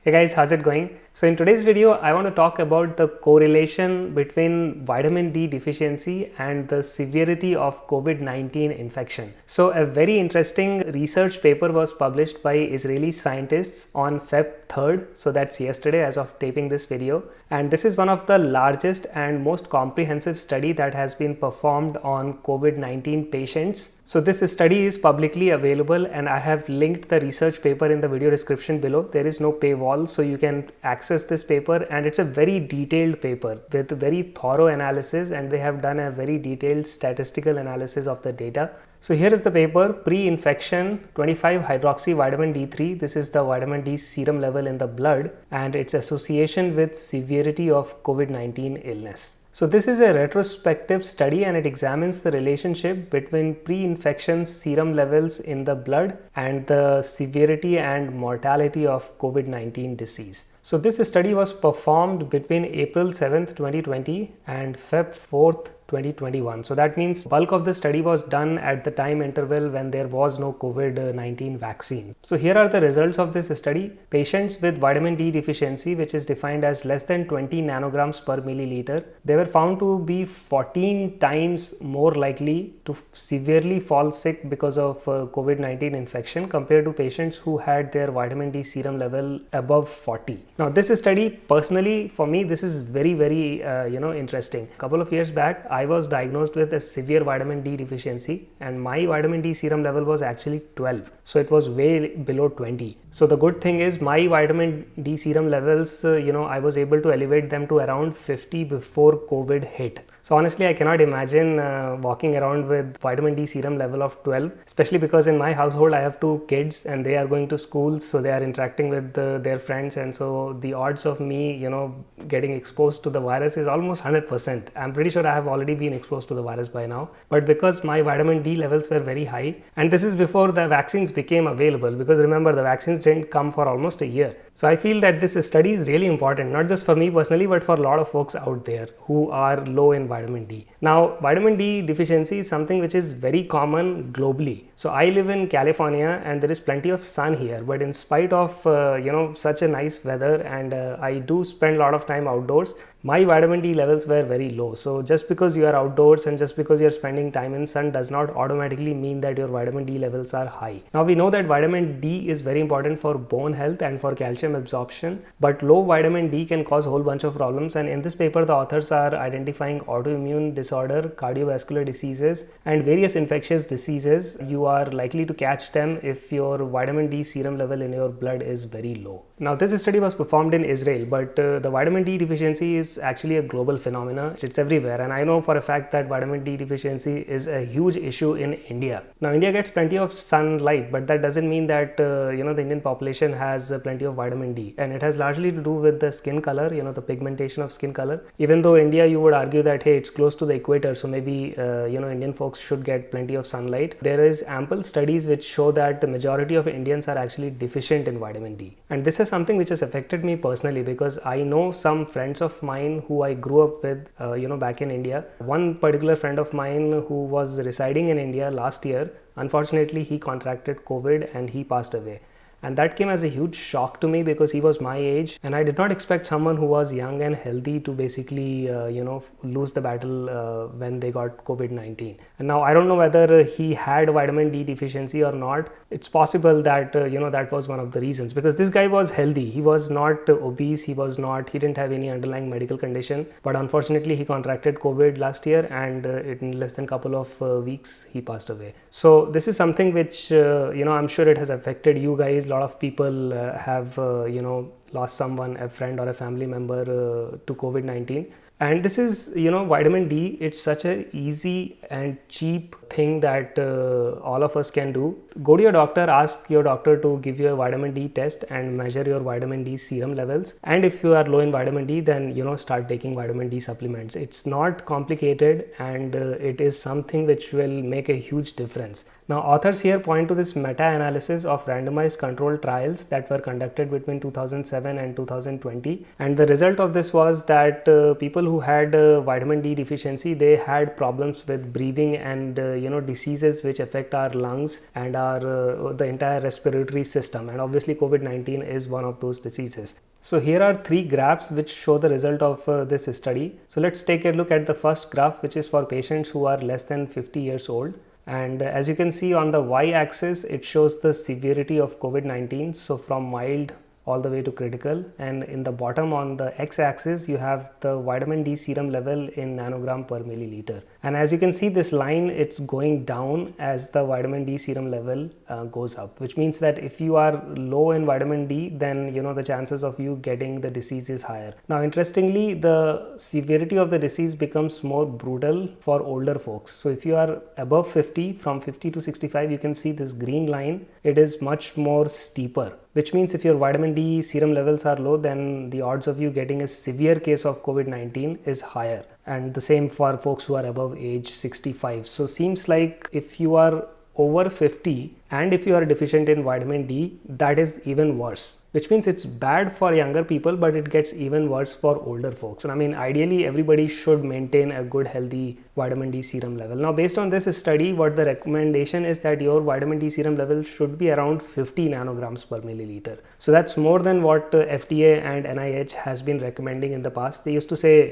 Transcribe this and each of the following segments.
Hey guys, how's it going? So in today's video, I want to talk about the correlation between vitamin D deficiency and the severity of COVID-19 infection. So a very interesting research paper was published by Israeli scientists on Feb 3rd. So that's yesterday as of taping this video. And this is one of the largest and most comprehensive study that has been performed on COVID-19 patients. So this study is publicly available and I have linked the research paper in the video description below. There is no paywall, so you can access this paper, and it's a very detailed paper with very thorough analysis, and they have done a very detailed statistical analysis of the data. So here is the paper: pre-infection 25 hydroxy vitamin D3. This is the vitamin D serum level in the blood and its association with severity of COVID-19 illness. So this is a retrospective study and it examines the relationship between pre-infection serum levels in the blood and the severity and mortality of COVID-19 disease. So this study was performed between April 7th, 2020 and Feb 4th, 2021. So that means bulk of the study was done at the time interval when there was no COVID-19 vaccine. So here are the results of this study. Patients with vitamin D deficiency, which is defined as less than 20 nanograms per milliliter, they were found to be 14 times more likely to severely fall sick because of COVID-19 infection compared to patients who had their vitamin D serum level above 40. Now this study, personally for me, this is very interesting. A couple of years back, I was diagnosed with a severe vitamin D deficiency and my vitamin D serum level was actually 12. So it was way below 20. So the good thing is my vitamin D serum levels, I was able to elevate them to around 50 before COVID hit. So honestly, I cannot imagine walking around with vitamin D serum level of 12, especially because in my household, I have two kids and they are going to schools. So they are interacting with their friends. And so the odds of me, getting exposed to the virus is almost 100%. I'm pretty sure I have already been exposed to the virus by now. But because my vitamin D levels were very high, and this is before the vaccines became available, because remember, the vaccines didn't come for almost a year. So I feel that this study is really important, not just for me personally, but for a lot of folks out there who are low in vitamin D. Now, vitamin D deficiency is something which is very common globally. So I live in California and there is plenty of sun here, but in spite of, such a nice weather, and I do spend a lot of time outdoors, my vitamin D levels were very low. So just because you are outdoors and just because you're spending time in sun does not automatically mean that your vitamin D levels are high. Now we know that vitamin D is very important for bone health and for calcium absorption, but low vitamin D can cause a whole bunch of problems. And in this paper, the authors are identifying autoimmune disorder, cardiovascular diseases, and various infectious diseases. You are likely to catch them if your vitamin D serum level in your blood is very low. Now this study was performed in Israel, but the vitamin D deficiency is actually a global phenomenon. It's everywhere, and I know for a fact that vitamin D deficiency is a huge issue in India. Now India gets plenty of sunlight, but that doesn't mean that the Indian population has plenty of vitamin D, and it has largely to do with the skin color, the pigmentation of skin color. Even though India, you would argue that hey, it's close to the equator, so maybe Indian folks should get plenty of sunlight. There is ample studies which show that the majority of Indians are actually deficient in vitamin D, and this is something which has affected me personally because I know some friends of mine who I grew up with back in India. One particular friend of mine who was residing in India last year, unfortunately he contracted COVID and he passed away. And that came as a huge shock to me because he was my age and I did not expect someone who was young and healthy to basically lose the battle when they got COVID-19. And now I don't know whether he had vitamin D deficiency or not. It's possible that that was one of the reasons, because this guy was healthy. He was not obese, he didn't have any underlying medical condition, but unfortunately he contracted COVID last year and in less than a couple of weeks he passed away. So this is something which I'm sure it has affected you guys. A lot of people have lost someone, a friend or a family member to COVID-19. And this is, vitamin D, it's such a easy and cheap thing that all of us can do. Go to your doctor, ask your doctor to give you a vitamin D test and measure your vitamin D serum levels. And if you are low in vitamin D, then, start taking vitamin D supplements. It's not complicated and it is something which will make a huge difference. Now, authors here point to this meta-analysis of randomized controlled trials that were conducted between 2007 and 2020, and the result of this was that people who had vitamin D deficiency, they had problems with breathing and diseases which affect our lungs and our the entire respiratory system, and obviously COVID-19 is one of those diseases. So here are three graphs which show the result of this study. So let's take a look at the first graph, which is for patients who are less than 50 years old. And as you can see on the y-axis, it shows the severity of COVID-19. So from mild all the way to critical, and in the bottom on the x-axis you have the vitamin D serum level in nanogram per milliliter. And as you can see, this line, it's going down as the vitamin D serum level goes up, which means that if you are low in vitamin D, then the chances of you getting the disease is higher. Now interestingly, the severity of the disease becomes more brutal for older folks. So if you are above 50, from 50 to 65, you can see this green line, it is much more steeper, which means if your vitamin D serum levels are low, then the odds of you getting a severe case of COVID-19 is higher. And the same for folks who are above age 65. So seems like if you are over 50 and if you are deficient in vitamin D, that is even worse, which means it's bad for younger people, but it gets even worse for older folks. And I mean, ideally everybody should maintain a good healthy vitamin D serum level. Now based on this study, what the recommendation is that your vitamin D serum level should be around 50 nanograms per milliliter. So that's more than what FDA and NIH has been recommending in the past. They used to say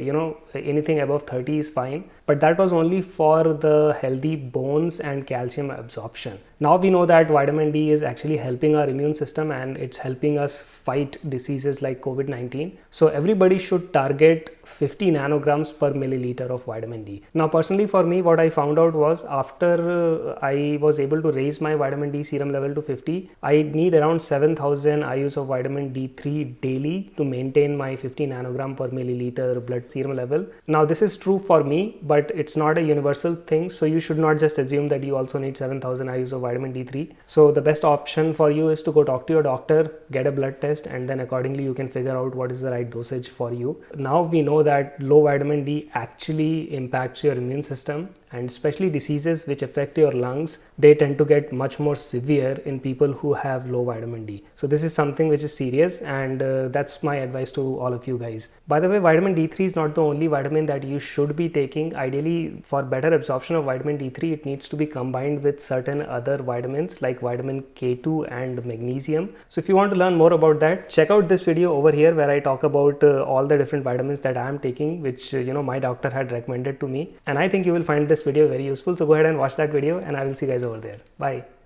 anything above 30 is fine, but that was only for the healthy bones and calcium absorption. Now we know that vitamin D is actually helping our immune system and it's helping us fight diseases like COVID-19. So everybody should target 50 nanograms per milliliter of vitamin D. Now personally for me, what I found out was after I was able to raise my vitamin D serum level to 50, I need around 7,000 IUs of vitamin D3 daily to maintain my 50 nanogram per milliliter blood serum level. Now this is true for me, but it's not a universal thing. So you should not just assume that you also need 7,000 IUs of vitamin D3. So the best option for you is to go talk to your doctor, get a blood test, and then accordingly you can figure out what is the right dosage for you. Now we know that low vitamin D actually impacts your immune system, and especially diseases which affect your lungs, they tend to get much more severe in people who have low vitamin D. So this is something which is serious, and that's my advice to all of you guys. By the way, vitamin D3 is not the only vitamin that you should be taking. Ideally, for better absorption of vitamin D3, it needs to be combined with certain other vitamins like vitamin K2 and magnesium. So if you want to learn more about that, check out this video over here where I talk about all the different vitamins that I am taking, which my doctor had recommended to me, and I think you will find this video very useful. So go ahead and watch that video, and I will see you guys over there. Bye.